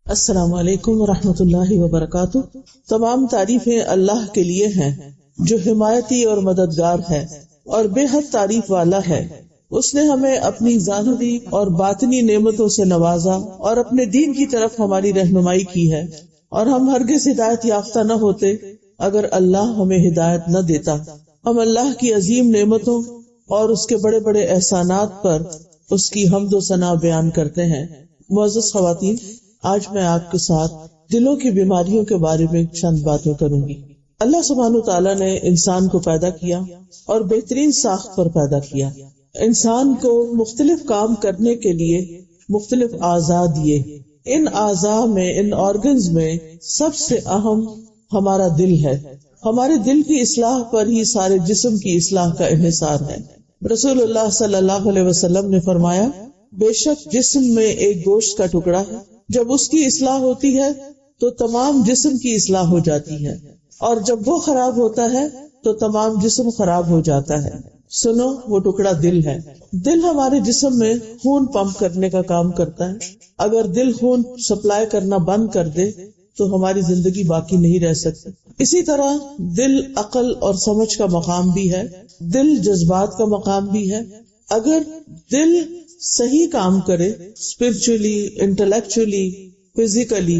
السلام علیکم ورحمۃ اللہ وبرکاتہ۔ تمام تعریفیں اللہ کے لیے ہیں جو حمایتی اور مددگار ہے اور بے حد تعریف والا ہے۔ اس نے ہمیں اپنی ظاہری اور باطنی نعمتوں سے نوازا اور اپنے دین کی طرف ہماری رہنمائی کی ہے، اور ہم ہرگز ہدایت یافتہ نہ ہوتے اگر اللہ ہمیں ہدایت نہ دیتا۔ ہم اللہ کی عظیم نعمتوں اور اس کے بڑے بڑے احسانات پر اس کی حمد و ثنا بیان کرتے ہیں۔ معزز خواتین، آج میں آپ کے ساتھ دلوں کی بیماریوں کے بارے میں چند باتیں کروں گی۔ اللہ سبحانہ تعالیٰ نے انسان کو پیدا کیا اور بہترین ساخت پر پیدا کیا۔ انسان کو مختلف کام کرنے کے لیے مختلف اعضاء دیے۔ ان اعضاء میں، ان آرگنز میں سب سے اہم ہمارا دل ہے۔ ہمارے دل کی اصلاح پر ہی سارے جسم کی اصلاح کا انحصار ہے۔ رسول اللہ صلی اللہ علیہ وسلم نے فرمایا، بے شک جسم میں ایک گوشت کا ٹکڑا ہے، جب اس کی اصلاح ہوتی ہے تو تمام جسم کی اصلاح ہو جاتی ہے، اور جب وہ خراب ہوتا ہے تو تمام جسم خراب ہو جاتا ہے۔ سنو، وہ ٹکڑا دل ہے۔ دل ہمارے جسم میں خون پمپ کرنے کا کام کرتا ہے۔ اگر دل خون سپلائی کرنا بند کر دے تو ہماری زندگی باقی نہیں رہ سکتی۔ اسی طرح دل عقل اور سمجھ کا مقام بھی ہے، دل جذبات کا مقام بھی ہے۔ اگر دل صحیح کام کرے، اسپرچولی، انٹلیکچولی، فزیکلی،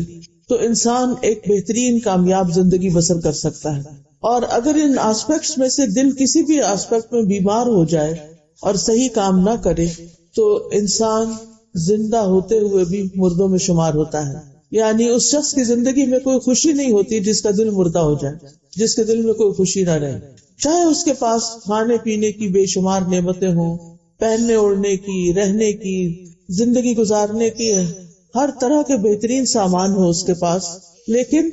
تو انسان ایک بہترین کامیاب زندگی بسر کر سکتا ہے۔ اور اگر ان آسپیکٹس میں سے دل کسی بھی آسپیکٹ میں بیمار ہو جائے اور صحیح کام نہ کرے تو انسان زندہ ہوتے ہوئے بھی مردوں میں شمار ہوتا ہے۔ یعنی اس شخص کی زندگی میں کوئی خوشی نہیں ہوتی جس کا دل مردہ ہو جائے، جس کے دل میں کوئی خوشی نہ رہے، چاہے اس کے پاس کھانے پینے کی بے شمار نعمتیں ہوں، پہننے اوڑھنے کی، رہنے کی، زندگی گزارنے کی، ہر طرح کے بہترین سامان ہو اس کے پاس، لیکن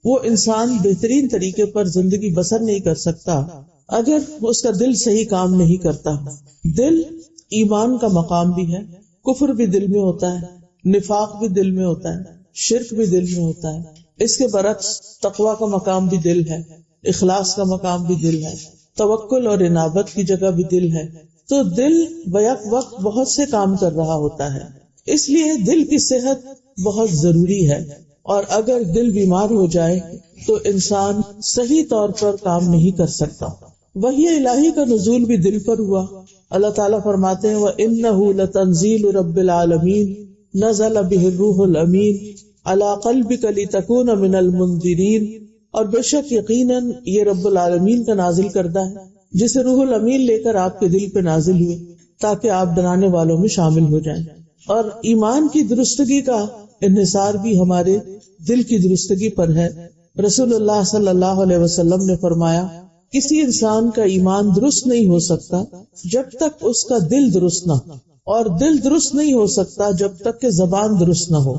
وہ انسان بہترین طریقے پر زندگی بسر نہیں کر سکتا اگر اس کا دل صحیح کام نہیں کرتا۔ دل ایمان کا مقام بھی ہے، کفر بھی دل میں ہوتا ہے، نفاق بھی دل میں ہوتا ہے، شرک بھی دل میں ہوتا ہے۔ اس کے برعکس تقوی کا مقام بھی دل ہے، اخلاص کا مقام بھی دل ہے، توکل اور انابت کی جگہ بھی دل ہے۔ تو دل بیک وقت بہت سے کام کر رہا ہوتا ہے، اس لیے دل کی صحت بہت ضروری ہے، اور اگر دل بیمار ہو جائے تو انسان صحیح طور پر کام نہیں کر سکتا۔ وحی الہی کا نزول بھی دل پر ہوا۔ اللہ تعالیٰ فرماتے ہیں، وَإِنَّهُ لَتَنزِيلُ رَبِّ الْعَالَمِينَ نَزَلَ بِهِ الرُّوحُ الْأَمِينُ عَلَى قَلْبِكَ لِتَكُونَ مِنَ الْمُنذِرِينَ، اور بے شک یقیناً یہ رب العالمین کا نازل کردہ ہے جسے روح الامین لے کر آپ کے دل پہ نازل ہوئے تاکہ آپ ڈرانے والوں میں شامل ہو جائیں۔ اور ایمان کی درستگی کا انحصار بھی ہمارے دل کی درستگی پر ہے۔ رسول اللہ صلی اللہ علیہ وسلم نے فرمایا، کسی انسان کا ایمان درست نہیں ہو سکتا جب تک اس کا دل درست نہ ہو، اور دل درست نہیں ہو سکتا جب تک کہ زبان درست نہ ہو۔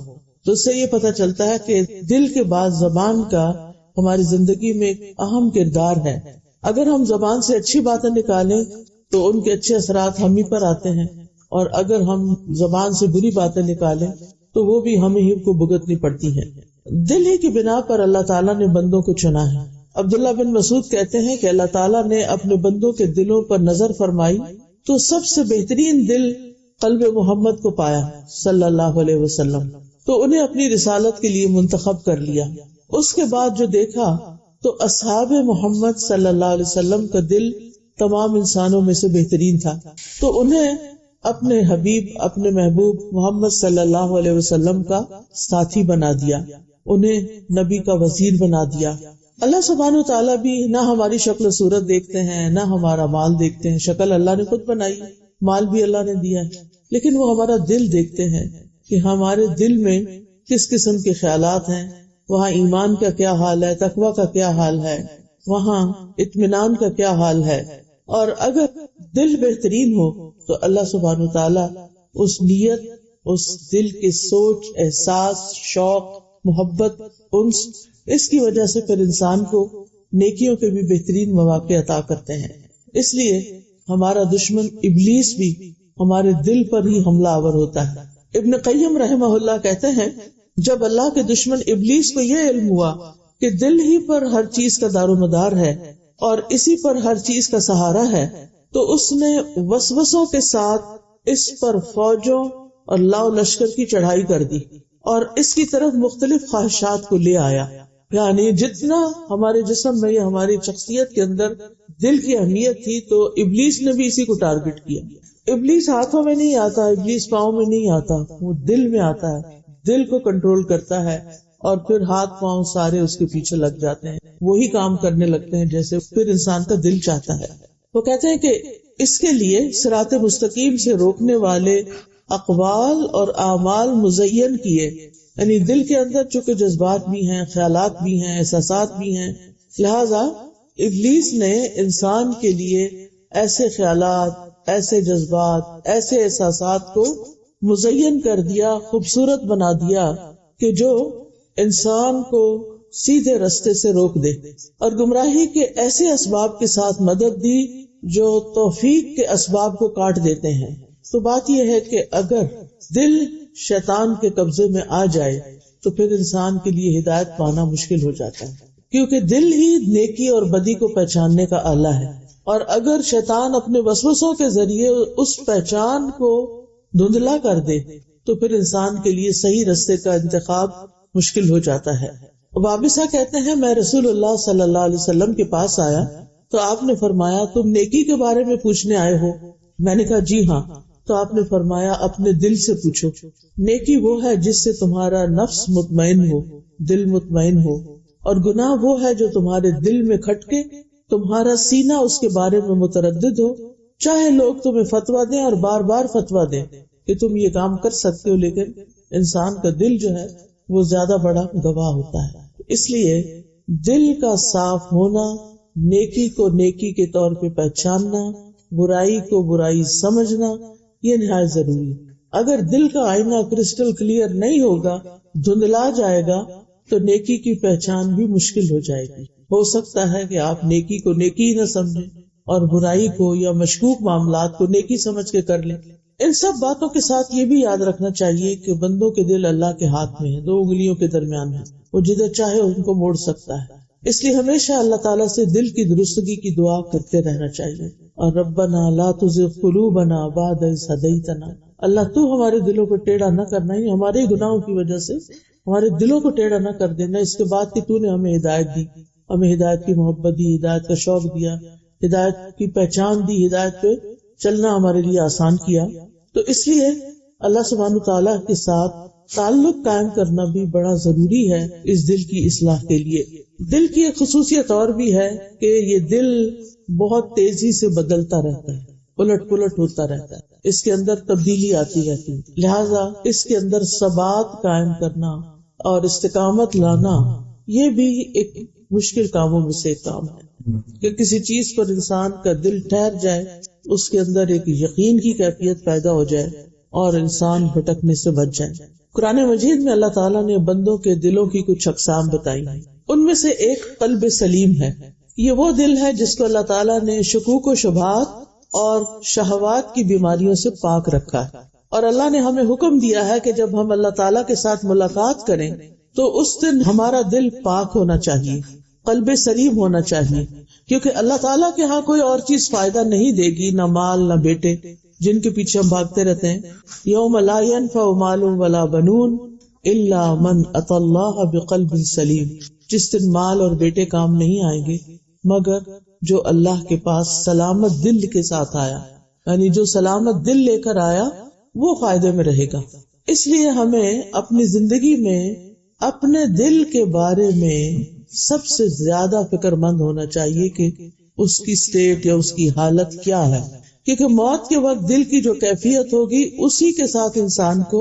تو اس سے یہ پتہ چلتا ہے کہ دل کے بعد زبان کا ہماری زندگی میں ایک اہم کردار ہے۔ اگر ہم زبان سے اچھی باتیں نکالیں تو ان کے اچھے اثرات ہم ہی پر آتے ہیں، اور اگر ہم زبان سے بری باتیں نکالیں تو وہ بھی ہمیں ہی کو بھگتنی پڑتی ہیں۔ دل ہی کی بنا پر اللہ تعالیٰ نے بندوں کو چنا ہے۔ عبداللہ بن مسعود کہتے ہیں کہ اللہ تعالیٰ نے اپنے بندوں کے دلوں پر نظر فرمائی تو سب سے بہترین دل قلب محمد کو پایا صلی اللہ علیہ وسلم، تو انہیں اپنی رسالت کے لیے منتخب کر لیا۔ اس کے بعد جو دیکھا تو اصحاب محمد صلی اللہ علیہ وسلم کا دل تمام انسانوں میں سے بہترین تھا، تو انہیں اپنے حبیب، اپنے محبوب محمد صلی اللہ علیہ وسلم کا ساتھی بنا دیا، انہیں نبی کا وزیر بنا دیا۔ اللہ سبحانہ وتعالیٰ بھی نہ ہماری شکل و صورت دیکھتے ہیں، نہ ہمارا مال دیکھتے ہیں، شکل اللہ نے خود بنائی، مال بھی اللہ نے دیا ہے، لیکن وہ ہمارا دل دیکھتے ہیں کہ ہمارے دل میں کس قسم کے خیالات ہیں، وہاں ایمان کا کیا حال ہے، تقوی کا کیا حال ہے، وہاں اطمینان کا کیا حال ہے۔ اور اگر دل بہترین ہو تو اللہ سبحانہ تعالیٰ اس نیت، اس دل کی سوچ، احساس، شوق، محبت، انس، اس کی وجہ سے پھر انسان کو نیکیوں کے بھی بہترین مواقع عطا کرتے ہیں۔ اس لیے ہمارا دشمن ابلیس بھی ہمارے دل پر ہی حملہ آور ہوتا ہے۔ ابن قیم رحمہ اللہ کہتے ہیں، جب اللہ کے دشمن ابلیس کو یہ علم ہوا کہ دل ہی پر ہر چیز کا دار و مدار ہے اور اسی پر ہر چیز کا سہارا ہے، تو اس نے وسوسوں کے ساتھ اس پر فوجوں اور لاؤ لشکر کی چڑھائی کر دی اور اس کی طرف مختلف خواہشات کو لے آیا. یعنی جتنا ہمارے جسم میں یا ہماری شخصیت کے اندر دل کی اہمیت تھی تو ابلیس نے بھی اسی کو ٹارگٹ کیا. ابلیس ہاتھوں میں نہیں آتا، ابلیس پاؤں میں نہیں آتا، وہ دل میں آتا ہے، دل کو کنٹرول کرتا ہے اور پھر ہاتھ پاؤں سارے اس کے پیچھے لگ جاتے ہیں، وہی کام کرنے لگتے ہیں جیسے پھر انسان کا دل چاہتا ہے. وہ کہتے ہیں کہ اس کے لیے صراط مستقیم سے روکنے والے اقوال اور اعمال مزین کیے. یعنی دل کے اندر چونکہ جذبات بھی ہیں، خیالات بھی ہیں، احساسات بھی ہیں، لہذا ابلیس نے انسان کے لیے ایسے خیالات، ایسے جذبات، ایسے احساسات کو مزین کر دیا، خوبصورت بنا دیا کہ جو انسان کو سیدھے رستے سے روک دے، اور گمراہی کے ایسے اسباب کے ساتھ مدد دی جو توفیق کے اسباب کو کاٹ دیتے ہیں. تو بات یہ ہے کہ اگر دل شیطان کے قبضے میں آ جائے تو پھر انسان کے لیے ہدایت پانا مشکل ہو جاتا ہے، کیونکہ دل ہی نیکی اور بدی کو پہچاننے کا آلہ ہے. اور اگر شیطان اپنے وسوسوں کے ذریعے اس پہچان کو دھندلا کر دے تو پھر انسان کے لیے صحیح رستے کا انتخاب مشکل ہو جاتا ہے. وابسہ کہتے ہیں میں رسول اللہ صلی اللہ علیہ وسلم کے پاس آیا تو آپ نے فرمایا تم نیکی کے بارے میں پوچھنے آئے ہو؟ میں نے کہا جی ہاں. تو آپ نے فرمایا اپنے دل سے پوچھو. نیکی وہ ہے جس سے تمہارا نفس مطمئن ہو، دل مطمئن ہو، اور گناہ وہ ہے جو تمہارے دل میں کھٹکے تمہارا سینہ اس کے بارے میں متردد ہو، چاہے لوگ تمہیں فتویٰ دیں اور بار بار فتویٰ دیں کہ تم یہ کام کر سکتے ہو، لیکن انسان کا دل جو ہے وہ زیادہ بڑا گواہ ہوتا ہے. اس لیے دل کا صاف ہونا، نیکی کو نیکی کے طور پہ پہچاننا، برائی کو برائی سمجھنا، یہ نہایت ضروری ہے. اگر دل کا آئینہ کرسٹل کلیئر نہیں ہوگا، دھندلا جائے گا، تو نیکی کی پہچان بھی مشکل ہو جائے گی. ہو سکتا ہے کہ آپ نیکی کو نیکی ہی نہ سمجھیں اور برائی کو یا مشکوک معاملات کو نیکی سمجھ کے کر لیں. ان سب باتوں کے ساتھ یہ بھی یاد رکھنا چاہیے کہ بندوں کے دل اللہ کے ہاتھ میں ہیں، 2 انگلیوں کے درمیان ہیں، وہ جدھر چاہے ان کو موڑ سکتا ہے. اس لیے ہمیشہ اللہ تعالیٰ سے دل کی درستگی کی دعا کرتے رہنا چاہیے. اور ربنا لا تزغ قلوبنا بعد اذ ہدیتنا، اللہ تو ہمارے دلوں کو ٹیڑھا نہ کرنا، ہی ہمارے گناہوں کی وجہ سے ہمارے دلوں کو ٹیڑھا نہ کر دینا، اس کے بعد کہ تو نے ہمیں ہدایت دی، ہمیں ہدایت کی محبت دی، ہدایت کا شوق دیا، ہدایت کی پہچان دی، ہدایت پہ چلنا ہمارے لیے آسان کیا. تو اس لیے اللہ سبحانہ تعالیٰ کے ساتھ تعلق قائم کرنا بھی بڑا ضروری ہے اس دل کی اصلاح کے لیے. دل کی ایک خصوصیت اور بھی ہے کہ یہ دل بہت تیزی سے بدلتا رہتا ہے، الٹ پلٹ ہوتا رہتا ہے، اس کے اندر تبدیلی آتی رہتی ہے. لہذا اس کے اندر ثبات قائم کرنا اور استقامت لانا یہ بھی ایک مشکل کاموں میں سے ایک کام ہے کہ کسی چیز پر انسان کا دل ٹھہر جائے، اس کے اندر ایک یقین کی کیفیت پیدا ہو جائے اور انسان بھٹکنے سے بچ جائے. قرآن مجید میں اللہ تعالیٰ نے بندوں کے دلوں کی کچھ اقسام بتائی ہیں. ان میں سے ایک قلب سلیم ہے. یہ وہ دل ہے جس کو اللہ تعالیٰ نے شکوک و شبہات اور شہوات کی بیماریوں سے پاک رکھا ہے. اور اللہ نے ہمیں حکم دیا ہے کہ جب ہم اللہ تعالیٰ کے ساتھ ملاقات کریں تو اس دن ہمارا دل پاک ہونا چاہیے، قلب سلیم ہونا چاہیے، کیونکہ اللہ تعالیٰ کے ہاں کوئی اور چیز فائدہ نہیں دے گی، نہ مال نہ بیٹے جن کے پیچھے ہم بھاگتے رہتے ہیں. یوم لا ينفع مال ولا بنون الا من اتى الله بقلب سلیم، جس دن مال اور بیٹے کام نہیں آئیں گے مگر جو اللہ کے پاس سلامت دل کے ساتھ آیا، یعنی جو سلامت دل لے کر آیا وہ فائدے میں رہے گا. اس لیے ہمیں اپنی زندگی میں اپنے دل کے بارے میں سب سے زیادہ فکر مند ہونا چاہیے کہ اس کی سٹیٹ یا اس کی حالت کیا ہے، کیونکہ موت کے وقت دل کی جو کیفیت ہوگی اسی کے ساتھ انسان کو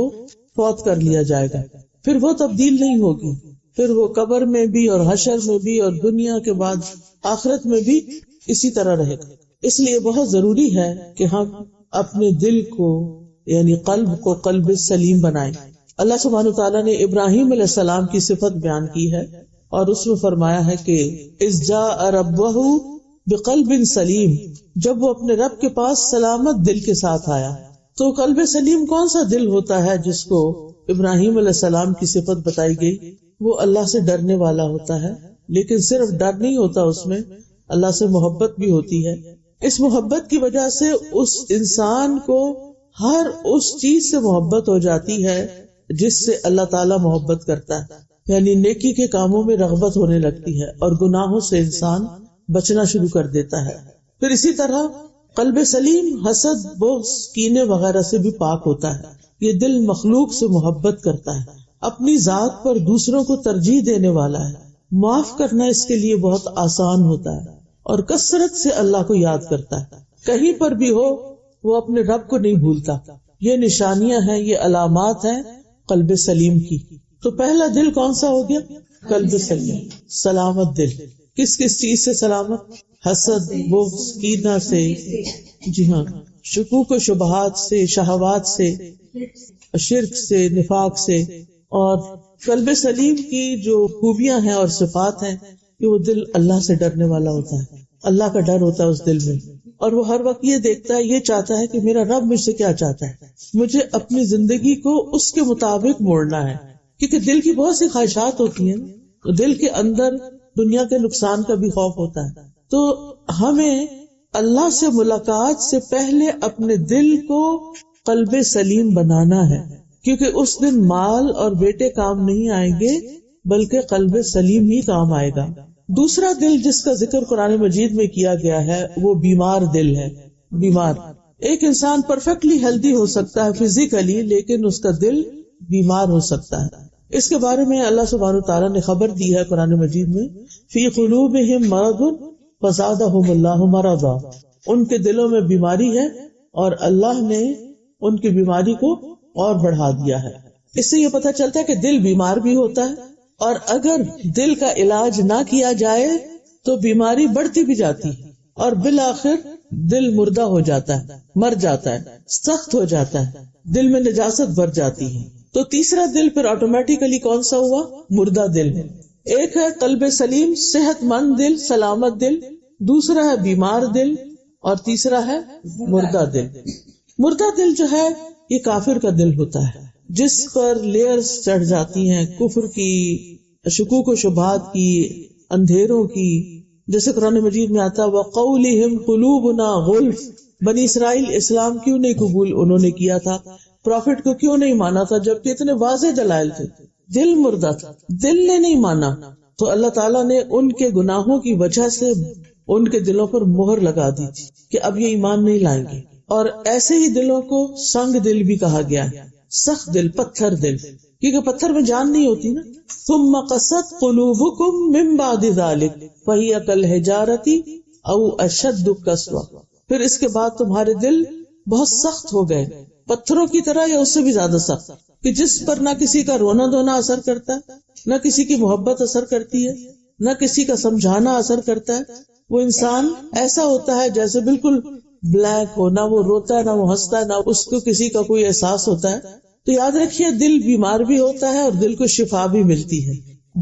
فوت کر لیا جائے گا، پھر وہ تبدیل نہیں ہوگی، پھر وہ قبر میں بھی اور حشر میں بھی اور دنیا کے بعد آخرت میں بھی اسی طرح رہے گا. اس لیے بہت ضروری ہے کہ ہم اپنے دل کو یعنی قلب کو قلب سلیم بنائیں. اللہ سبحانہ تعالیٰ نے ابراہیم علیہ السلام کی صفت بیان کی ہے اور اس میں فرمایا ہے کہ اذ جاء ربہ بقلب سلیم، جب وہ اپنے رب کے پاس سلامت دل کے ساتھ آیا. تو قلب سلیم کون سا دل ہوتا ہے جس کو ابراہیم علیہ السلام کی صفت بتائی گئی؟ وہ اللہ سے ڈرنے والا ہوتا ہے، لیکن صرف ڈر نہیں ہوتا، اس میں اللہ سے محبت بھی ہوتی ہے. اس محبت کی وجہ سے اس انسان کو ہر اس چیز سے محبت ہو جاتی ہے جس سے اللہ تعالیٰ محبت کرتا ہے، یعنی نیکی کے کاموں میں رغبت ہونے لگتی ہے اور گناہوں سے انسان بچنا شروع کر دیتا ہے۔ پھر اسی طرح قلب سلیم حسد، بغض، کینے وغیرہ سے بھی پاک ہوتا ہے۔ یہ دل مخلوق سے محبت کرتا ہے، اپنی ذات پر دوسروں کو ترجیح دینے والا ہے، معاف کرنا اس کے لیے بہت آسان ہوتا ہے اور کثرت سے اللہ کو یاد کرتا ہے۔ کہیں پر بھی ہو وہ اپنے رب کو نہیں بھولتا۔ یہ نشانیاں ہیں، یہ علامات ہیں قلب سلیم کی۔ تو پہلا دل کون سا ہو گیا؟ قلب سلیم، سلامت دل۔ کس کس چیز سے سلامت؟ حسد، بغض، کینہ سے، جی ہاں، شکوک و شبہات سے، شہوات سے، شرک سے، نفاق سے۔ اور قلب سلیم کی جو خوبیاں ہیں اور صفات ہیں کہ وہ دل اللہ سے ڈرنے والا ہوتا ہے، اللہ کا ڈر ہوتا ہے اس دل میں، اور وہ ہر وقت یہ دیکھتا ہے، یہ چاہتا ہے کہ میرا رب مجھ سے کیا چاہتا ہے، مجھے اپنی زندگی کو اس کے مطابق موڑنا ہے۔ کیونکہ دل کی بہت سی خواہشات ہوتی ہیں، دل کے اندر دنیا کے نقصان کا بھی خوف ہوتا ہے۔ تو ہمیں اللہ سے ملاقات سے پہلے اپنے دل کو قلب سلیم بنانا ہے، کیونکہ اس دن مال اور بیٹے کام نہیں آئیں گے بلکہ قلب سلیم ہی کام آئے گا۔ دوسرا دل جس کا ذکر قرآن مجید میں کیا گیا ہے وہ بیمار دل ہے۔ بیمار، ایک انسان پرفیکٹلی ہیلدی ہو سکتا ہے فزیکلی، لیکن اس کا دل بیمار ہو سکتا ہے۔ اس کے بارے میں اللہ سبحانہ وتعالیٰ نے خبر دی ہے قرآن مجید میں، فی قلوبہم مرض فزادہم اللہ مرضا، ان کے دلوں میں بیماری ہے اور اللہ نے ان کی بیماری کو اور بڑھا دیا ہے۔ اس سے یہ پتہ چلتا ہے کہ دل بیمار بھی ہوتا ہے، اور اگر دل کا علاج نہ کیا جائے تو بیماری بڑھتی بھی جاتی ہے اور بالآخر دل مردہ ہو جاتا ہے، مر جاتا ہے، سخت ہو جاتا ہے، دل میں نجاست بھر جاتی ہے۔ تو تیسرا دل پھر آٹومیٹیکلی کون سا ہوا؟ مردہ دل۔ ایک ہے قلب سلیم، صحت مند دل، سلامت دل، دوسرا ہے بیمار دل، اور تیسرا ہے مردہ دل۔ مردہ دل جو ہے یہ کافر کا دل ہوتا ہے، جس پر لیئرز چڑھ جاتی ہیں کفر کی، شکوک و شبہات کی، اندھیروں کی۔ جیسے قرآن مجید میں آتا وَقَوْلِهِمْ قُلُوبُنَا غُلْفٌ، بنی اسرائیل اسلام کیوں نہیں قبول انہوں نے کیا تھا، پروفٹ کو کیوں نہیں مانا تھا جبکہ اتنے واضح دلائل تھے؟ دل مردہ تھا، دل نے نہیں مانا، تو اللہ تعالیٰ نے ان کے گناہوں کی وجہ سے ان کے دلوں پر مہر لگا دی تھی کہ اب یہ ایمان نہیں لائیں گے۔ اور ایسے ہی دلوں کو سنگ دل بھی کہا گیا ہے، سخت دل، پتھر دل، کیونکہ پتھر میں جان نہیں ہوتی نا۔ ثم قست قلوبکم من بعد ذلک فہی کالحجارۃ او اشد قسوہ، پھر اس کے بعد تمہارے دل بہت سخت ہو گئے، پتھروں کی طرح یا اس سے بھی زیادہ سخت، کہ جس پر نہ کسی کا رونا دھونا اثر کرتا ہے، نہ کسی کی محبت اثر کرتی ہے، نہ کسی کا سمجھانا اثر کرتا ہے۔ وہ انسان ایسا ہوتا ہے جیسے بالکل بلیک ہو، نہ وہ روتا ہے، نہ وہ ہنستا ہے، نہ اس کو کسی کا کوئی احساس ہوتا ہے۔ تو یاد رکھیے دل بیمار بھی ہوتا ہے اور دل کو شفا بھی ملتی ہے،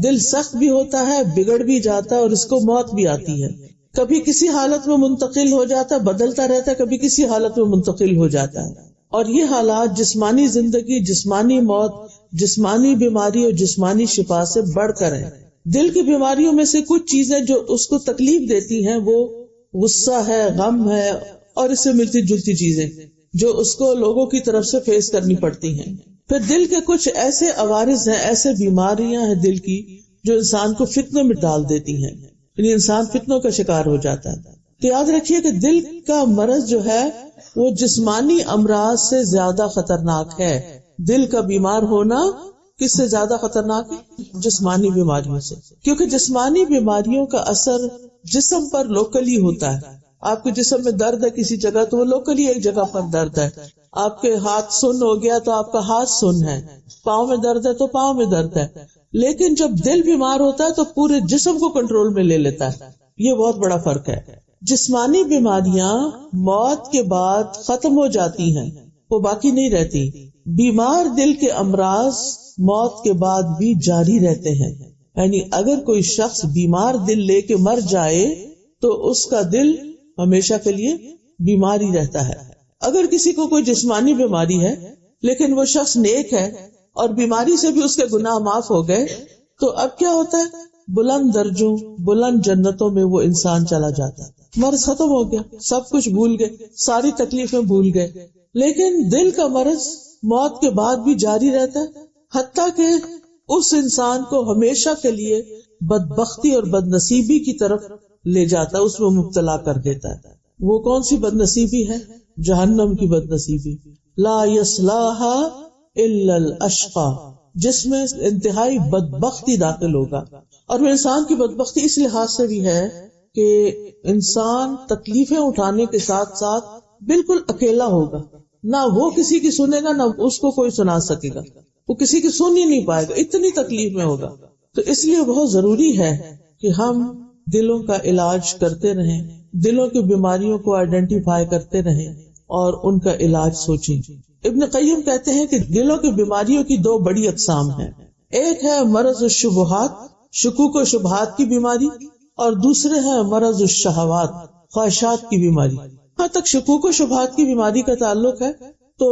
دل سخت بھی ہوتا ہے، بگڑ بھی جاتا ہے اور اس کو موت بھی آتی ہے، کبھی کسی حالت میں منتقل ہو جاتا ہے، بدلتا رہتا ہے، کبھی کسی حالت میں منتقل ہو جاتا ہے۔ اور یہ حالات جسمانی زندگی، جسمانی موت، جسمانی بیماری اور جسمانی شفا سے بڑھ کر ہیں۔ دل کی بیماریوں میں سے کچھ چیزیں جو اس کو تکلیف دیتی ہیں وہ غصہ ہے، غم ہے، اور اس سے ملتی جلتی چیزیں جو اس کو لوگوں کی طرف سے فیس کرنی پڑتی ہیں۔ پھر دل کے کچھ ایسے عوارض ہیں، ایسے بیماریاں ہیں دل کی جو انسان کو فتنوں میں ڈال دیتی ہیں، یعنی انسان فتنوں کا شکار ہو جاتا ہے۔ تو یاد رکھیے کہ دل کا مرض جو ہے وہ جسمانی امراض سے زیادہ خطرناک ہے۔ دل کا بیمار ہونا کس سے زیادہ خطرناک ہے؟ جسمانی بیماریوں سے، کیونکہ جسمانی بیماریوں کا اثر جسم پر لوکلی ہوتا ہے۔ آپ کے جسم میں درد ہے کسی جگہ تو وہ لوکلی ایک جگہ پر درد ہے، آپ کے ہاتھ سن ہو گیا تو آپ کا ہاتھ سن ہے، پاؤں میں درد ہے تو پاؤں میں درد ہے۔ لیکن جب دل بیمار ہوتا ہے تو پورے جسم کو کنٹرول میں لے لیتا ہے، یہ بہت بڑا فرق ہے۔ جسمانی بیماریاں موت کے بعد ختم ہو جاتی ہیں، وہ باقی نہیں رہتی۔ بیمار دل کے امراض موت کے بعد بھی جاری رہتے ہیں، یعنی اگر کوئی شخص بیمار دل لے کے مر جائے تو اس کا دل ہمیشہ کے لیے بیمار ہی رہتا ہے۔ اگر کسی کو کوئی جسمانی بیماری ہے لیکن وہ شخص نیک ہے اور بیماری سے بھی اس کے گناہ معاف ہو گئے تو اب کیا ہوتا ہے؟ بلند درجوں، بلند جنتوں میں وہ انسان چلا جاتا ہے۔ مرض ختم ہو گیا، سب کچھ بھول گئے، ساری تکلیفیں بھول گئے۔ لیکن دل کا مرض موت کے بعد بھی جاری رہتا ہے، حتیٰ کہ اس انسان کو ہمیشہ کے لیے بدبختی اور بدنصیبی کی طرف لے جاتا ہے، اس میں مبتلا کر دیتا ہے۔ وہ کون سی بدنصیبی ہے؟ جہنم کی بدنصیبی، لا یصلاھا الا الاشقی، جس میں انتہائی بدبختی داخل ہوگا۔ اور وہ انسان کی بدبختی اس لحاظ سے بھی ہے کہ انسان تکلیفیں اٹھانے کے ساتھ ساتھ بالکل اکیلا ہوگا، نہ وہ کسی کی سنے گا نہ اس کو کوئی سنا سکے گا، وہ کسی کی سن ہی نہیں پائے گا، اتنی تکلیف میں ہوگا۔ تو اس لیے بہت ضروری ہے کہ ہم دلوں کا علاج کرتے رہیں، دلوں کی بیماریوں کو آئیڈینٹیفائی کرتے رہیں اور ان کا علاج سوچیں۔ ابن قیم کہتے ہیں کہ دلوں کی بیماریوں کی دو بڑی اقسام ہیں، ایک ہے مرض الشبہات، شکوک و شبہات کی بیماری، اور دوسرے ہے مرض الشہوات، خواہشات کی بیماری۔ ہاں تک شکوک و شبہات کی بیماری کا تعلق ہے تو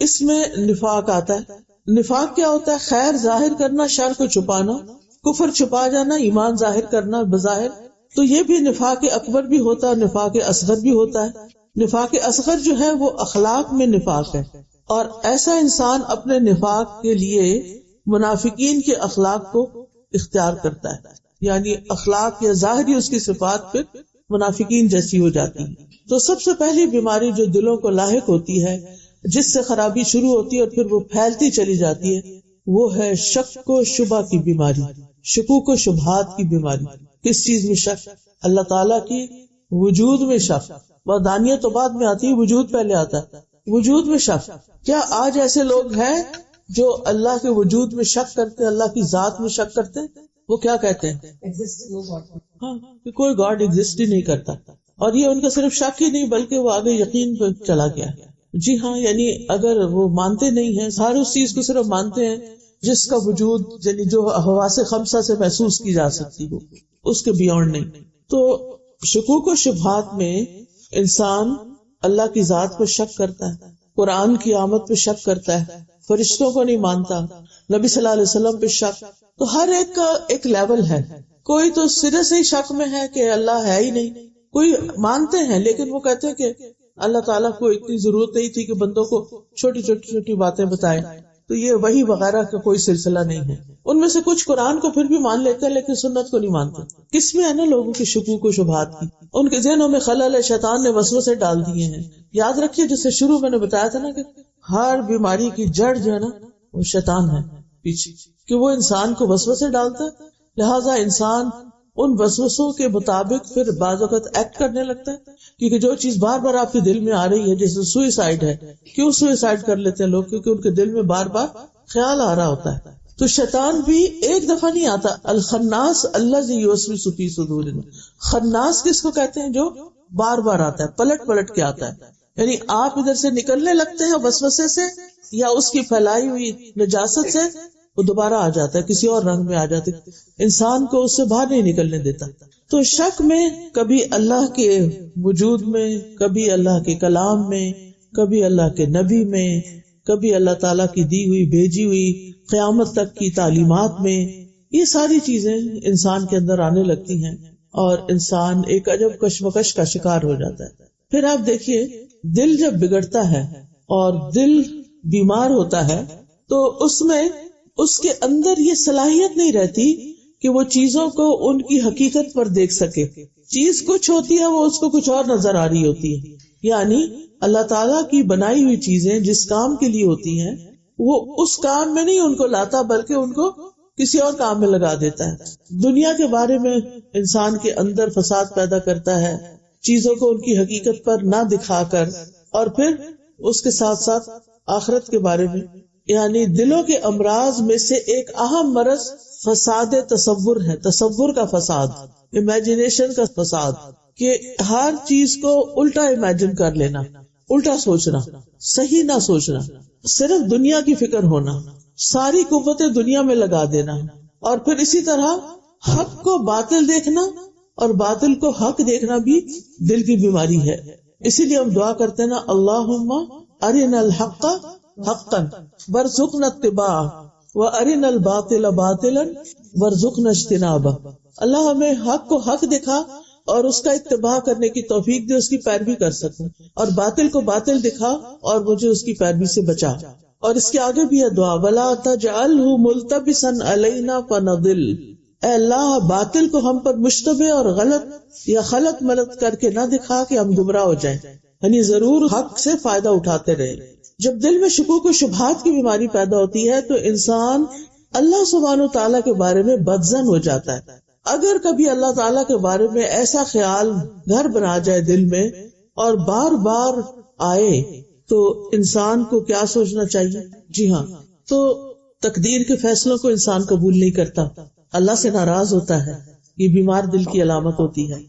اس میں نفاق آتا ہے۔ نفاق کیا ہوتا ہے؟ خیر ظاہر کرنا، شر کو چھپانا، کفر چھپا جانا، ایمان ظاہر کرنا بظاہر۔ تو یہ بھی نفاق اکبر بھی ہوتا ہے، نفاق اصغر بھی ہوتا ہے۔ نفاق اصغر جو ہے وہ اخلاق میں نفاق ہے، اور ایسا انسان اپنے نفاق کے لیے منافقین کے اخلاق کو اختیار کرتا ہے، یعنی اخلاق یا ظاہری اس کی صفات پھر منافقین جیسی ہو جاتی ہے۔ تو سب سے پہلی بیماری جو دلوں کو لاحق ہوتی ہے، جس سے خرابی شروع ہوتی ہے اور پھر وہ پھیلتی چلی جاتی ہے، وہ ہے شک و شبہ کی بیماری، شکوک و شبہات کی بیماری۔ کس چیز میں شک؟ اللہ تعالیٰ کی وجود میں شک، وحدانیت تو بعد میں آتی ہے، وجود پہلے آتا ہے۔ وجود میں شک، کیا آج ایسے لوگ ہیں جو اللہ کے وجود میں شک کرتے، اللہ کی ذات میں شک کرتے؟ وہ کیا کہتے ہیں؟ ہاں کہ کوئی گاڈ ایگزسٹ ہی نہیں کرتا، اور یہ ان کا صرف شک ہی نہیں بلکہ وہ آگے یقین پہ چلا گیا۔ جی ہاں، یعنی اگر وہ مانتے نہیں ہیں، ہر اس چیز کو صرف مانتے ہیں جس کا وجود یعنی جو حواس خمسہ سے محسوس کی جا سکتی ہو، اس کے بیونڈ نہیں۔ تو شکوک و شبہات میں انسان اللہ کی ذات پہ شک کرتا ہے، قرآن کی آمد پہ شک کرتا ہے، فرشتوں کو نہیں مانتا، نبی صلی اللہ علیہ وسلم پہ شک۔ تو ہر ایک کا ایک لیول ہے، کوئی تو سرے سے ہی شک میں ہے کہ اللہ ہے ہی نہیں، کوئی مانتے ہیں لیکن وہ کہتے ہیں کہ اللہ تعالیٰ کو اتنی ضرورت نہیں تھی کہ بندوں کو چھوٹی چھوٹی چھوٹی باتیں بتائیں۔ تو یہ وحی وغیرہ کا کوئی سلسلہ نہیں ہے۔ ان میں سے کچھ قرآن کو پھر بھی مان لیتے ہیں لیکن سنت کو نہیں مانتے۔ کس میں ہے نا لوگوں کی شکوک و شبہات کی، ان کے ذہنوں میں خلل ہے، شیطان نے وسوسے ڈال دیے ہیں۔ یاد رکھیے جیسے شروع میں نے بتایا تھا نا کہ ہر بیماری کی جڑ جو ہے نا وہ شیطان ہے پیچھے، کہ وہ انسان کو وسوسے ڈالتا ہے، لہٰذا انسان ان وسوسوں کے مطابق پھر بعض اوقات ایکٹ کرنے لگتا ہے، کیونکہ جو چیز بار بار آپ کے دل میں آ رہی ہے، جیسے سوئسائڈ ہے، کیوں سوئسائڈ کر لیتے ہیں لوگ؟ کیونکہ ان کے دل میں بار بار خیال آ رہا ہوتا ہے۔ تو شیطان بھی ایک دفعہ نہیں آتا۔ الخناس الذی یوسوس فی صدور الناس، خناس کس کو کہتے ہیں؟ جو بار بار آتا ہے، پلٹ پلٹ کے آتا ہے، یعنی آپ ادھر سے نکلنے لگتے ہیں وسوسے سے یا اس کی پھیلائی ہوئی نجاست سے، وہ دوبارہ آ جاتا ہے، کسی اور رنگ میں آ جاتا ہے، انسان کو اس سے باہر نہیں نکلنے دیتا۔ تو شک میں کبھی اللہ کے وجود میں، کبھی اللہ کے کلام میں، کبھی اللہ کے نبی میں، کبھی اللہ تعالیٰ کی دی ہوئی بھیجی ہوئی قیامت تک کی تعلیمات میں، یہ ساری چیزیں انسان کے اندر آنے لگتی ہیں اور انسان ایک عجب کشمکش کا شکار ہو جاتا ہے۔ پھر آپ دیکھیے دل جب بگڑتا ہے اور دل بیمار ہوتا ہے تو اس میں اس کے اندر یہ صلاحیت نہیں رہتی کہ وہ چیزوں کو ان کی حقیقت پر دیکھ سکے۔ چیز کچھ ہوتی ہے، وہ اس کو کچھ اور نظر آ رہی ہوتی ہے، یعنی اللہ تعالیٰ کی بنائی ہوئی چیزیں جس کام کے لیے ہوتی ہیں وہ اس کام میں نہیں ان کو لاتا بلکہ ان کو کسی اور کام میں لگا دیتا ہے۔ دنیا کے بارے میں انسان کے اندر فساد پیدا کرتا ہے، چیزوں کو ان کی حقیقت پر نہ دکھا کر، اور پھر اس کے ساتھ ساتھ آخرت کے بارے میں، یعنی دلوں کے امراض میں سے ایک اہم مرض فساد تصور ہے، تصور کا فساد، امیجنیشن کا فساد، کہ ہر چیز کو الٹا امیجن کر لینا، الٹا سوچنا، صحیح نہ سوچنا، صرف دنیا کی فکر ہونا، ساری قوتیں دنیا میں لگا دینا، اور پھر اسی طرح حق کو باطل دیکھنا اور باطل کو حق دیکھنا بھی دل کی بیماری ہے۔ اسی لیے ہم دعا کرتے ہیں نا، اللہم ارنا الحق حقا وارزقنا اتباعہ وارنا الباطل باطلا وارزقنا اجتنابہ۔ اللہ ہمیں حق کو حق دکھا اور اس کا اتباع کرنے کی توفیق دے، اس کی پیروی کر سکوں، اور باطل کو باطل دکھا اور مجھے اس کی پیروی سے بچا۔ اور اس کے آگے بھی ہے دعا وَلَا تَجْعَلْهُ مُلْتَبِسًا عَلَيْنَا فَنَضِلَّ، اے اللہ باطل کو ہم پر مشتبہ اور غلط یا خلط ملط کر کے نہ دکھا کہ ہم گمراہ ہو جائیں، یعنی ضرور حق سے فائدہ اٹھاتے رہے۔ جب دل میں شکوک و شبہات کی بیماری پیدا ہوتی ہے تو انسان اللہ سبحانہ و تعالیٰ کے بارے میں بدظن ہو جاتا ہے۔ اگر کبھی اللہ تعالیٰ کے بارے میں ایسا خیال گھر بنا جائے دل میں اور بار بار آئے تو انسان کو کیا سوچنا چاہیے؟ جی ہاں، تو تقدیر کے فیصلوں کو انسان قبول نہیں کرتا، اللہ سے ناراض ہوتا ہے، یہ بیمار دل کی علامت ہوتی ہے۔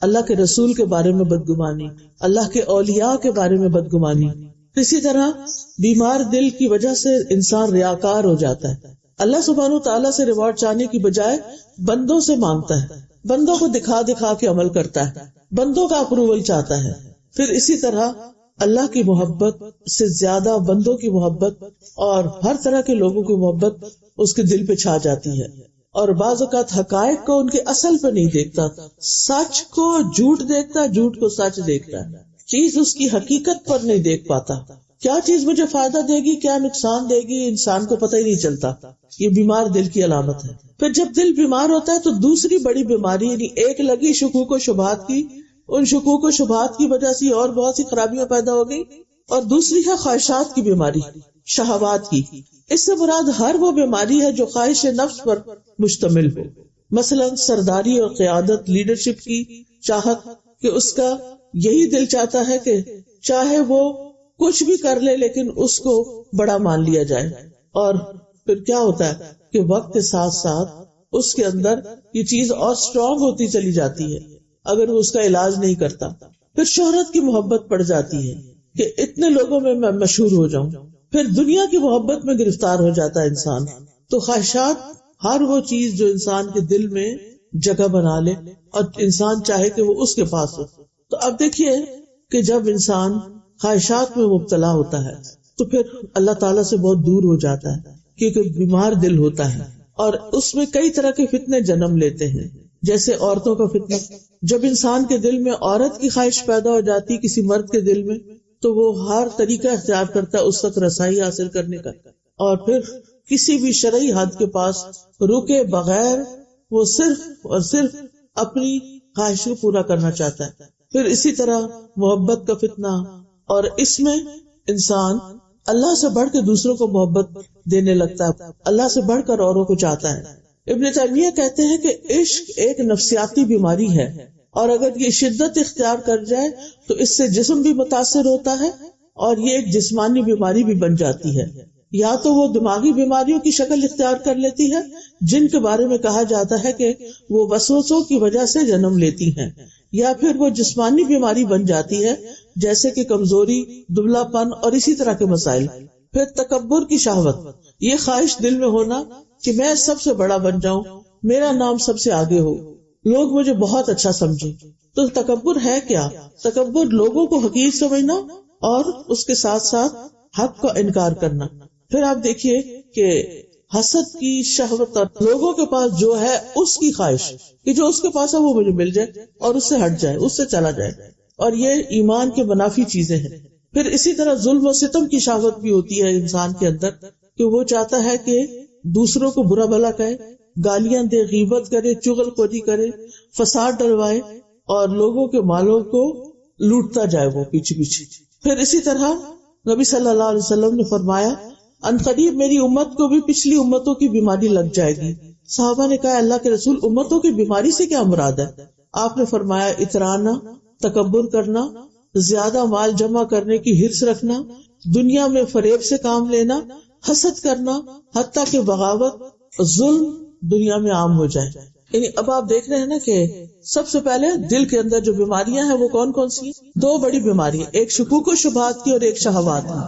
اللہ کے رسول کے بارے میں بدگمانی، اللہ کے اولیاء کے بارے میں بدگمانی۔ اسی طرح بیمار دل کی وجہ سے انسان ریاکار ہو جاتا ہے، اللہ سبحانہ و تعالیٰ سے ریوارڈ چاہنے کی بجائے بندوں سے مانگتا ہے، بندوں کو دکھا دکھا کے عمل کرتا ہے، بندوں کا اپروول چاہتا ہے۔ پھر اسی طرح اللہ کی محبت سے زیادہ بندوں کی محبت اور ہر طرح کے لوگوں کی محبت اس کے دل پہ چھا جاتی ہے، اور بعض اوقات حقائق کو ان کے اصل پہ نہیں دیکھتا، سچ کو جھوٹ دیکھتا، جھوٹ کو سچ دیکھتا ہے، چیز اس کی حقیقت پر نہیں دیکھ پاتا، کیا چیز مجھے فائدہ دے گی کیا نقصان دے گی انسان کو پتہ ہی نہیں چلتا۔ یہ بیمار دل کی علامت ہے۔ پھر جب دل بیمار ہوتا ہے تو دوسری بڑی بیماری، یعنی ایک لگی شکوک و شبہات کی، ان شکوک و شبہات کی وجہ سے اور بہت سی خرابیاں پیدا ہو گئی، اور دوسری ہے خواہشات کی بیماری، شہوات کی۔ اس سے مراد ہر وہ بیماری ہے جو خواہش نفس پر مشتمل ہو، مثلا سرداری اور قیادت، لیڈرشپ کی چاہت، کہ اس کا یہی دل چاہتا ہے کہ چاہے وہ کچھ بھی کر لے لیکن اس کو بڑا مان لیا جائے، اور پھر کیا ہوتا ہے کہ وقت کے ساتھ ساتھ اس کے اندر یہ چیز اور اسٹرانگ ہوتی چلی جاتی ہے اگر وہ اس کا علاج نہیں کرتا۔ پھر شہرت کی محبت پڑ جاتی ہے کہ اتنے لوگوں میں میں مشہور ہو جاؤں، پھر دنیا کی محبت میں گرفتار ہو جاتا ہے انسان۔ تو خواہشات ہر وہ چیز جو انسان کے دل میں جگہ بنا لے اور انسان چاہے کہ وہ اس کے پاس ہو۔ تو اب دیکھیے کہ جب انسان خواہشات میں مبتلا ہوتا ہے تو پھر اللہ تعالیٰ سے بہت دور ہو جاتا ہے، کیونکہ بیمار دل ہوتا ہے اور اس میں کئی طرح کے فتنے جنم لیتے ہیں، جیسے عورتوں کا فتنہ۔ جب انسان کے دل میں عورت کی خواہش پیدا ہو جاتی کسی مرد کے دل میں تو وہ ہر طریقہ اختیار کرتا ہے اس تک رسائی حاصل کرنے کا، اور پھر کسی بھی شرعی حد کے پاس رکے بغیر وہ صرف اور صرف اپنی خواہش کو پورا کرنا چاہتا ہے۔ پھر اسی طرح محبت کا فتنہ، اور اس میں انسان اللہ سے بڑھ کے دوسروں کو محبت دینے لگتا ہے، اللہ سے بڑھ کر اوروں کو چاہتا ہے۔ ابن تیمیہ کہتے ہیں کہ عشق ایک نفسیاتی بیماری ہے، اور اگر یہ شدت اختیار کر جائے تو اس سے جسم بھی متاثر ہوتا ہے اور یہ ایک جسمانی بیماری بھی بن جاتی ہے، یا تو وہ دماغی بیماریوں کی شکل اختیار کر لیتی ہے جن کے بارے میں کہا جاتا ہے کہ وہ وسوسوں کی وجہ سے جنم لیتی ہیں، یا پھر وہ جسمانی بیماری بن جاتی ہے جیسے کہ کمزوری، دبلا پن اور اسی طرح کے مسائل۔ پھر تکبر کی شہوت، یہ خواہش دل میں ہونا کہ میں سب سے بڑا بن جاؤں، میرا نام سب سے آگے ہو، لوگ مجھے بہت اچھا سمجھیں۔ تو تکبر ہے کیا؟ تکبر لوگوں کو حقیر سمجھنا اور اس کے ساتھ ساتھ حق کا انکار کرنا۔ پھر آپ دیکھیے کہ حسد کی شہوت، اور لوگوں کے پاس جو ہے اس کی خواہش کہ جو اس کے پاس ہے وہ مجھے مل جائے اور اس سے ہٹ جائے، اس سے چلا جائے، اور یہ ایمان کے منافی چیزیں ہیں۔ پھر اسی طرح ظلم و ستم کی شہوت بھی ہوتی ہے انسان کے اندر کہ وہ چاہتا ہے کہ دوسروں کو برا بھلا کہے، گالیاں دے، غیبت کرے، چغل خوری کرے، فساد ڈلوائے اور لوگوں کے مالوں کو لوٹتا جائے وہ پیچھے پیچھے۔ پھر اسی طرح نبی صلی اللہ علیہ وسلم نے فرمایا ان قریب میری امت کو بھی پچھلی امتوں کی بیماری لگ جائے گی۔ صحابہ نے کہا اللہ کے رسول امتوں کی بیماری سے کیا مراد ہے؟ آپ نے فرمایا اترانا، تکبر کرنا، زیادہ مال جمع کرنے کی حرص رکھنا، دنیا میں فریب سے کام لینا، حسد کرنا، حتیٰ کہ بغاوت، ظلم دنیا میں عام ہو جائے۔ یعنی اب آپ دیکھ رہے ہیں نا کہ سب سے پہلے دل کے اندر جو بیماریاں ہیں وہ کون کون سی ہیں؟ دو بڑی بیماریاں، ایک شکوک و شبہات کی اور ایک شہوات کی۔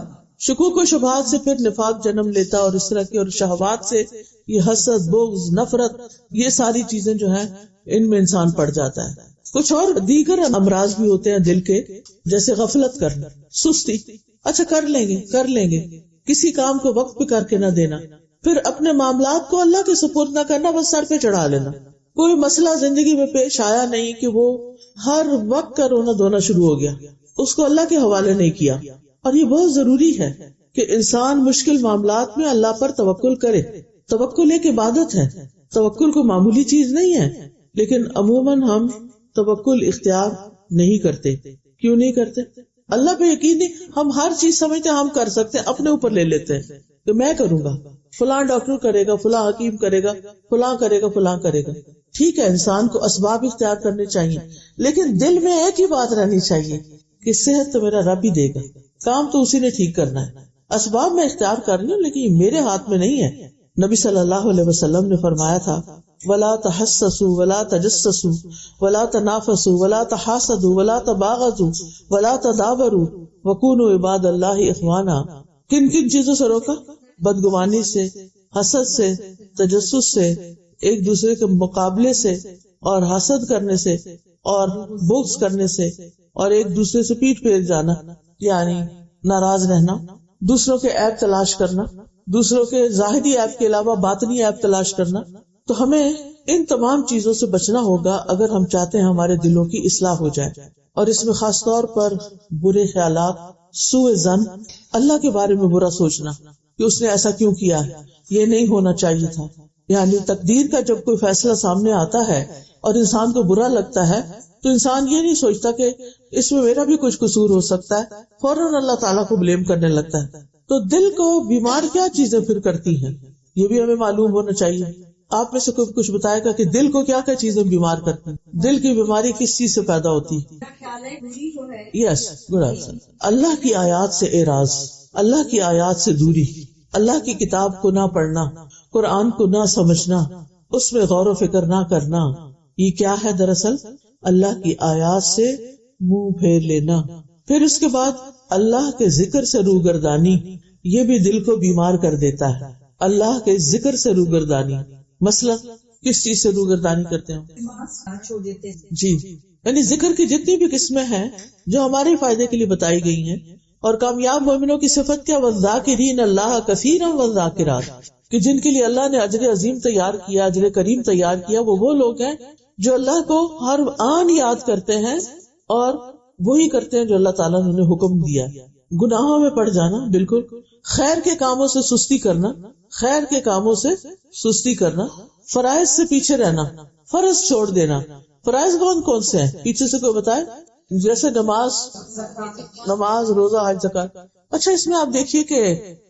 شکوک و شبہات سے پھر نفاق جنم لیتا اور اس طرح کی، اور شہوات سے یہ حسد، بغض، نفرت، یہ ساری چیزیں جو ہیں ان میں انسان پڑ جاتا ہے۔ کچھ اور دیگر امراض بھی ہوتے ہیں دل کے، جیسے غفلت کرنا، سستی، اچھا کر لیں گے، کسی کام کو وقت پہ کر کے نہ دینا، پھر اپنے معاملات کو اللہ کے سپرد نہ کرنا، بس سر پہ چڑھا لینا۔ کوئی مسئلہ زندگی میں پیش آیا نہیں کہ وہ ہر وقت کا رونا دھونا شروع ہو گیا، اس کو اللہ کے حوالے نہیں کیا۔ اور یہ بہت ضروری ہے کہ انسان مشکل معاملات میں اللہ پر توکل کرے. توکل ایک عبادت ہے، توکل کو معمولی چیز نہیں ہے، لیکن عموماً ہم توکل اختیار نہیں کرتے. کیوں نہیں کرتے؟ اللہ پہ یقین نہیں. ہم ہر چیز سمجھتے ہم کر سکتے ہیں، اپنے اوپر لے لیتے ہیں کہ میں کروں گا، فلاں ڈاکٹر کرے گا، فلاں حکیم کرے گا، فلاں کرے گا، فلاں کرے گا. ٹھیک ہے، انسان کو اسباب اختیار کرنے چاہیے، لیکن دل میں ایک ہی بات رہنی چاہیے کہ صحت تو میرا رب ہی دے گا، کام تو اسی نے ٹھیک کرنا ہے. اسباب میں اختیار کر رہی ہوں لیکن میرے ہاتھ میں نہیں ہے. نبی صلی اللہ علیہ وسلم نے فرمایا تھا وَلَا تَحَسَّسُوا وَلَا تَجَسَّسُوا وَلَا تَنَافَسُوا وَلَا تَحَاسَدُوا وَلَا تَبَاغَضُوا وَلَا تَدَابَرُوا وَكُونُوا عِبَادَ اللَّهِ إِخْوَانًا. کن کن چیزوں سے روکا؟ بدگمانی سے، حسد سے، تجسس سے، ایک دوسرے کے مقابلے سے اور حسد کرنے سے اور بغض کرنے سے اور ایک دوسرے سے پیٹ پھیر جانا، یعنی ناراض رہنا، دوسروں کے عیب تلاش کرنا، دوسروں کے ظاہری عیب کے علاوہ باطنی عیب تلاش کرنا. تو ہمیں ان تمام چیزوں سے بچنا ہوگا اگر ہم چاہتے ہیں ہمارے دلوں کی اصلاح ہو جائے. اور اس میں خاص طور پر برے خیالات، سوء ظن، اللہ کے بارے میں برا سوچنا کہ اس نے ایسا کیوں کیا ہے، یہ نہیں ہونا چاہیے تھا. یعنی تقدیر کا جب کوئی فیصلہ سامنے آتا ہے اور انسان کو برا لگتا ہے تو انسان یہ نہیں سوچتا کہ اس میں میرا بھی کچھ قصور ہو سکتا ہے، فوراً اللہ تعالیٰ کو بلیم کرنے لگتا ہے. تو دل کو بیمار کیا چیزیں پھر کرتی ہیں، یہ بھی ہمیں معلوم ہونا چاہیے. آپ میں سے کوئی کچھ بتائے گا کہ دل کو کیا کیا چیزیں بیمار کرتی ہیں؟ دل کی بیماری کس چیز سے پیدا ہوتی ہے؟ یس، گڈ آنسر. اللہ کی آیات سے اعراض، اللہ کی آیات سے دوری، اللہ کی کتاب کو نہ پڑھنا، قرآن کو نہ سمجھنا، اس میں غور و فکر نہ کرنا، یہ کیا ہے؟ دراصل اللہ کی آیات سے منہ پھیر لینا. پھر اس کے بعد اللہ کے ذکر سے روگردانی، یہ بھی دل کو بیمار کر دیتا ہے. اللہ کے ذکر سے روگردانی، مثلا کس چیز سے روگردانی کرتے ہیں؟ جی، یعنی ذکر کی جتنی بھی قسمیں ہیں جو ہمارے فائدے کے لیے بتائی گئی ہیں. اور کامیاب مومنوں کی صفت کیا؟ وَالذَّاكِرِينَ اللَّهَ كَثِيرًا وَالذَّاكِرَاتِ، کہ جن کے لیے اللہ نے اجر عظیم تیار کیا، اجر کریم تیار کیا، وہ لوگ ہیں جو اللہ کو ہر آن یاد کرتے ہیں اور وہی کرتے ہیں جو اللہ تعالیٰ نے انہیں حکم دیا. گناہوں میں پڑ جانا، بالکل خیر کے کاموں سے سستی کرنا، خیر کے کاموں سے سستی کرنا، فرائض سے پیچھے رہنا، فرض چھوڑ دینا. فرائض کون کون سے ہیں؟ پیچھے سے کوئی بتائے؟ جیسے نماز، روزہ، حج، زکات. اچھا، اس میں آپ دیکھیے کہ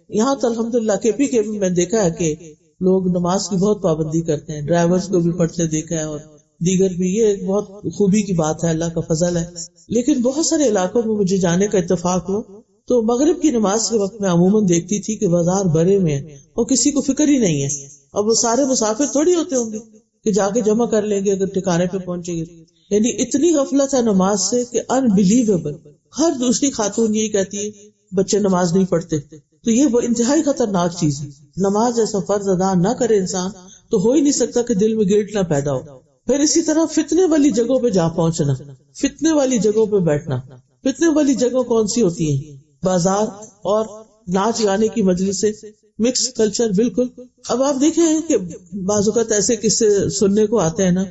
یہاں تو الحمدللہ KP کے بھی میں دیکھا ہے کہ لوگ نماز کی بہت پابندی کرتے ہیں، ڈرائیورز کو بھی پڑھتے دیکھا ہے اور دیگر بھی. یہ ایک بہت خوبی کی بات ہے، اللہ کا فضل ہے. لیکن بہت سارے علاقوں میں مجھے جانے کا اتفاق ہو تو مغرب کی نماز کے وقت میں عموماً دیکھتی تھی کہ بازار بھرے میں اور کسی کو فکر ہی نہیں ہے. اب وہ سارے مسافر تھوڑی ہوتے ہوں گے کہ جا کے جمع کر لیں گے اگر ٹھکانے پہ پہنچے گے. یعنی اتنی غفلت ہے نماز سے کہ انبلیویبل. ہر دوسری خاتون یہی کہتی ہے بچے نماز نہیں پڑھتے. تو یہ وہ انتہائی خطرناک چیز ہے. نماز جیسا فرض ادا نہ کرے انسان تو ہو ہی نہیں سکتا کہ دل میں گلٹ نہ پیدا ہو. پھر اسی طرح فتنے والی جگہوں پہ جا پہنچنا، فتنے والی جگہوں پہ بیٹھنا. فتنے والی جگہ کون سی ہوتی ہیں؟ بازار اور ناچ گانے کی مجلس سے مکس کلچر. بالکل. اب آپ دیکھیں کہ بعض اوقات ایسے قصے سننے کو آتے ہیں نا،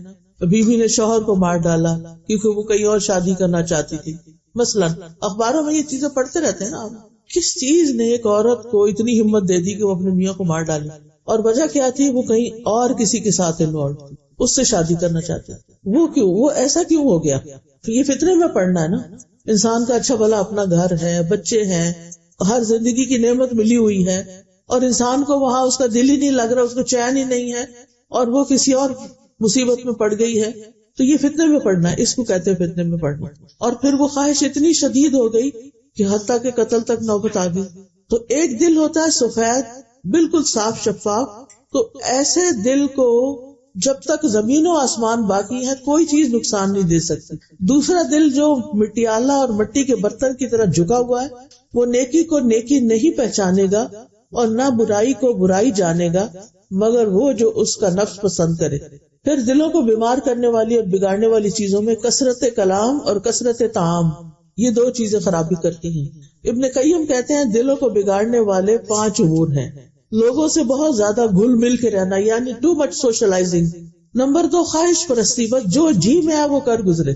بیوی نے شوہر کو مار ڈالا کیونکہ وہ کہیں اور شادی کرنا چاہتی تھی. مثلا اخباروں میں یہ چیزیں پڑھتے رہتے ہیں نا. کس چیز نے ایک عورت کو اتنی ہمت دے دی کہ وہ اپنے میاں کو مار ڈالے؟ اور وجہ کیا تھی؟ وہ کہیں اور کسی کے ساتھ انوالو تھی، اس سے شادی کرنا چاہتے. وہ کیوں؟ وہ ایسا کیوں ہو گیا؟ یہ فطرے میں پڑنا ہے نا. انسان کا اچھا بھلا اپنا گھر ہے، بچے ہیں، ہر زندگی کی نعمت ملی ہوئی ہے اور انسان کو وہاں اس کا دل ہی نہیں لگ رہا، اس کو چین ہی نہیں ہے اور وہ کسی اور مصیبت میں پڑ گئی ہے. تو یہ فتنے میں پڑنا ہے، اس کو کہتے ہیں فتنے میں پڑنا. اور پھر وہ خواہش اتنی شدید ہو گئی کہ حتیٰ کہ قتل تک نوبت آ گئی. تو ایک دل ہوتا ہے سفید، بالکل صاف شفاف. تو ایسے دل کو جب تک زمین و آسمان باقی ہے کوئی چیز نقصان نہیں دے سکتی. دوسرا دل جو مٹیالہ اور مٹی کے برتن کی طرح جھکا ہوا ہے، وہ نیکی کو نیکی نہیں پہچانے گا اور نہ برائی کو برائی جانے گا مگر وہ جو اس کا نفس پسند کرے. پھر دلوں کو بیمار کرنے والی اور بگاڑنے والی چیزوں میں کثرت کلام اور کثرت طعام، یہ دو چیزیں خرابی کرتی ہیں. ابن قیم کہتے ہیں دلوں کو بگاڑنے والے 5 امور ہیں. لوگوں سے بہت زیادہ گھل مل کے رہنا، یعنی ٹو مچ سوشلائزنگ. نمبر 2 خواہش پرستی، بس جو جی میں ہے وہ کر گزرے.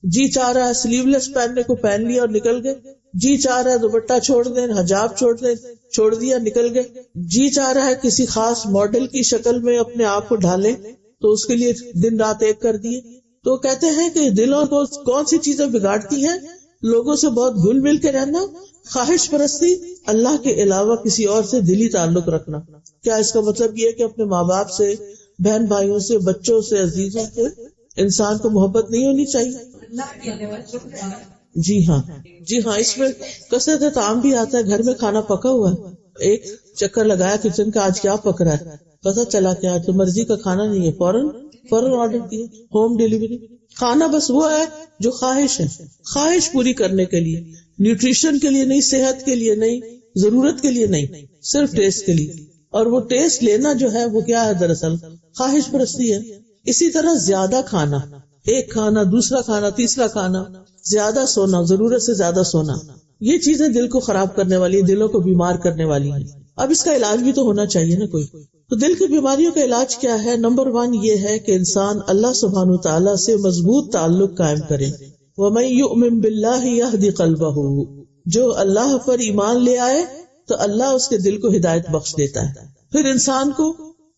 جی چاہ رہا ہے سلیو لیس پہننے کو پہن لیا اور نکل گئے، جی چاہ رہا ہے دوپٹہ چھوڑ دیں، حجاب چھوڑ دیں، چھوڑ دیا نکل گئے. جی چاہ رہا ہے کسی خاص ماڈل کی شکل میں اپنے آپ کو ڈھالیں تو اس کے لیے دن رات ایک کر دیے. تو کہتے ہیں کہ دلوں کو کون سی چیزیں بگاڑتی ہیں؟ لوگوں سے بہت گھل مل کے رہنا، خواہش پرستی، اللہ کے علاوہ کسی اور سے دلی تعلق رکھنا. کیا اس کا مطلب یہ ہے کہ اپنے ماں باپ سے، بہن بھائیوں سے، بچوں سے، عزیزوں سے انسان کو محبت نہیں ہونی چاہیے؟ جی ہاں اس میں کثرت طعام بھی آتا ہے. گھر میں کھانا پکا ہوا ہے، ایک چکر لگایا کچن کا، آج کیا پک رہا ہے، پتا چلا کہ آج تو مرضی کا کھانا نہیں ہے، فوراً آرڈر کیا، ہوم ڈیلیوری. کھانا بس وہ ہے جو خواہش ہے، خواہش پوری کرنے کے لیے، نیوٹریشن کے لیے نہیں، صحت کے لیے نہیں، ضرورت کے لیے نہیں، صرف ٹیسٹ کے لیے. اور وہ ٹیسٹ لینا جو ہے وہ کیا ہے؟ دراصل خواہش پرستی ہے. اسی طرح زیادہ کھانا، ایک کھانا، دوسرا کھانا، تیسرا کھانا، زیادہ سونا، ضرورت سے زیادہ سونا، یہ چیزیں دل کو خراب کرنے والی ہیں، دلوں کو بیمار کرنے والی ہیں. اب اس کا علاج بھی تو ہونا چاہیے نا کوئی. تو دل کی بیماریوں کا علاج کیا ہے؟ نمبر 1 یہ ہے کہ انسان اللہ سبحانہ وتعالی سے مضبوط تعلق قائم کرے. وَمَن يُؤْمِن بِاللَّهِ يَهْدِ قَلْبَهُ، جو اللہ پر ایمان لے آئے تو اللہ اس کے دل کو ہدایت بخش دیتا ہے. پھر انسان کو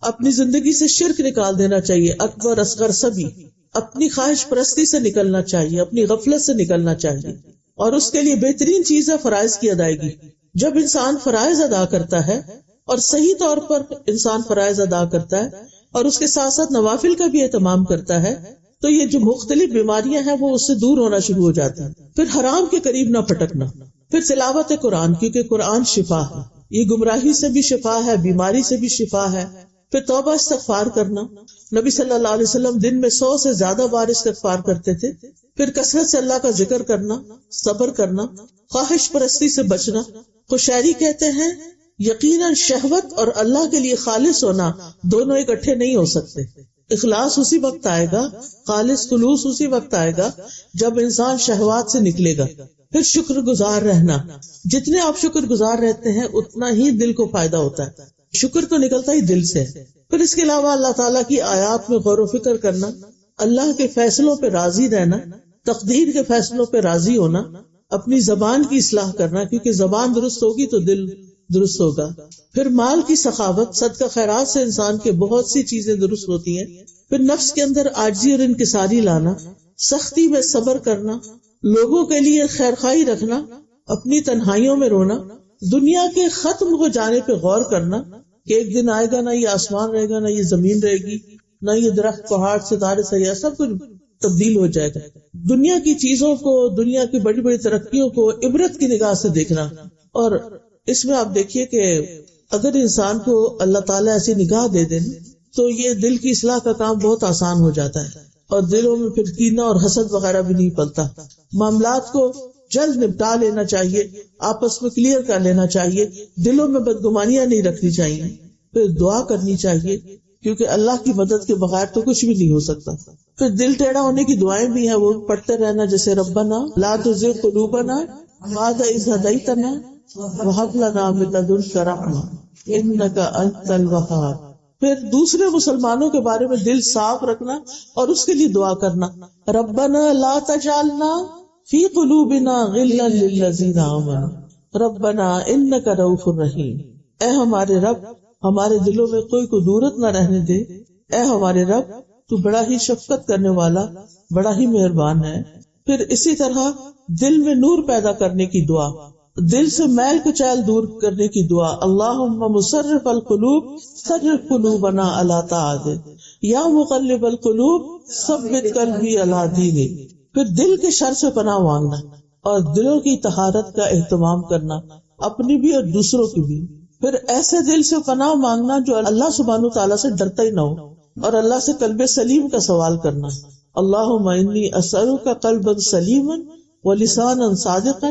اپنی زندگی سے شرک نکال دینا چاہیے، اکبر اصغر سبھی. اپنی خواہش پرستی سے نکلنا چاہیے، اپنی غفلت سے نکلنا چاہیے. اور اس کے لیے بہترین چیز ہے فرائض کی ادائیگی. جب انسان فرائض ادا کرتا ہے اور صحیح طور پر انسان فرائض ادا کرتا ہے اور اس کے ساتھ ساتھ نوافل کا بھی اہتمام کرتا ہے تو یہ جو مختلف بیماریاں ہیں وہ اس سے دور ہونا شروع ہو جاتی ہیں. پھر حرام کے قریب نہ پھٹکنا. پھر تلاوت قرآن، کیونکہ قرآن شفا ہے، یہ گمراہی سے بھی شفا ہے، بیماری سے بھی شفا ہے. پھر توبہ استغفار کرنا. نبی صلی اللہ علیہ وسلم دن میں 100 سے زیادہ بار استغفار کرتے تھے. پھر کثرت سے اللہ کا ذکر کرنا، صبر کرنا، خواہش پرستی سے بچنا. خوشحالی کہتے ہیں یقیناً شہوت اور اللہ کے لیے خالص ہونا دونوں اکٹھے نہیں ہو سکتے. اخلاص اسی وقت آئے گا، خالص خلوص اسی وقت آئے گا جب انسان شہوات سے نکلے گا. پھر شکر گزار رہنا. جتنے آپ شکر گزار رہتے ہیں اتنا ہی دل کو فائدہ ہوتا ہے. شکر تو نکلتا ہی دل سے. پھر اس کے علاوہ اللہ تعالیٰ کی آیات میں غور و فکر کرنا، اللہ کے فیصلوں پہ راضی رہنا، تقدیر کے فیصلوں پہ راضی ہونا، اپنی زبان کی اصلاح کرنا، کیونکہ زبان درست ہوگی تو دل درست ہوگا. پھر مال کی سخاوت، صدقہ خیرات سے انسان کے بہت سی چیزیں درست ہوتی ہیں. پھر نفس کے اندر عاجزی اور انکساری لانا، سختی میں صبر کرنا، لوگوں کے لیے خیرخواہی رکھنا، اپنی تنہائیوں میں رونا، دنیا کے ختم ہو جانے پہ غور کرنا کہ ایک دن آئے گا نہ یہ آسمان رہے گا، نہ یہ زمین رہے گی، نہ یہ درخت پہاڑ ستارے سیارے، سب کچھ تبدیل ہو جائے گا. دنیا کی چیزوں کو، دنیا کی بڑی بڑی ترقیوں کو عبرت کی نگاہ سے دیکھنا. اور اس میں آپ دیکھیے کہ اگر انسان کو اللہ تعالیٰ ایسی نگاہ دے دیں تو یہ دل کی اصلاح کا کام بہت آسان ہو جاتا ہے، اور دلوں میں پھر کینہ اور حسد وغیرہ بھی نہیں پلتا. معاملات کو جلد نپٹا لینا چاہیے، آپس میں کلیئر کر لینا چاہیے، دلوں میں بدگمانیاں نہیں رکھنی چاہیے. پھر دعا کرنی چاہیے، کیونکہ اللہ کی مدد کے بغیر تو کچھ بھی نہیں ہو سکتا. پھر دل ٹیڑھا ہونے کی دعائیں بھی ہیں، وہ پڑھتے رہنا، جیسے ربنا لا تزغ قلوبنا بعد إذ هديتنا وهب لنا من لدنك رحمة إنك أنت الوهاب. پھر دوسرے مسلمانوں کے بارے میں دل صاف رکھنا اور اس کے لیے دعا کرنا، ربنا لا تجعلنا فی قلوبنا غلا للذین آمنوا ربنا انک رؤوف رحیم. اے ہمارے رب، ہمارے دلوں میں کوئی کدورت نہ رہنے دے. اے ہمارے رب، تو بڑا ہی شفقت کرنے والا، بڑا ہی مہربان ہے. پھر اسی طرح دل میں نور پیدا کرنے کی دعا، دل سے میل کچیل دور کرنے کی دعا، اللہم مصرف القلوب صرف قلوبنا علی طاعتک یا مقلب القلوب ثبت قلبی علی دینک. پھر دل کے شر سے پناہ مانگنا اور دلوں کی طہارت کا اہتمام کرنا، اپنی بھی اور دوسروں کی بھی. پھر ایسے دل سے پناہ مانگنا جو اللہ سبحانہ تعالیٰ سے ڈرتا ہی نہ ہو، اور اللہ سے قلب سلیم کا سوال کرنا، اللہم انی اسألک قلبا سلیما ولسانا صادقا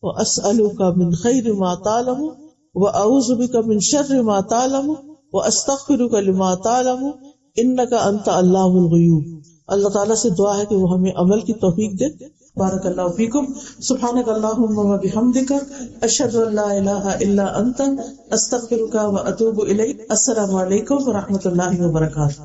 واسألک من خیر ما تعلم واعوذ بک من شر ما تعلم واستغفرک لما تعلم انک انت علام الغیوب. اللہ تعالیٰ سے دعا ہے کہ وہ ہمیں عمل کی توفیق دے. بارک اللہ فیکم. سبحانک اللہم و بحمدک اشہد ان لا الہ الا انت استغفرک و اتوب الیک. السلام علیکم و رحمۃ اللہ وبرکاتہ.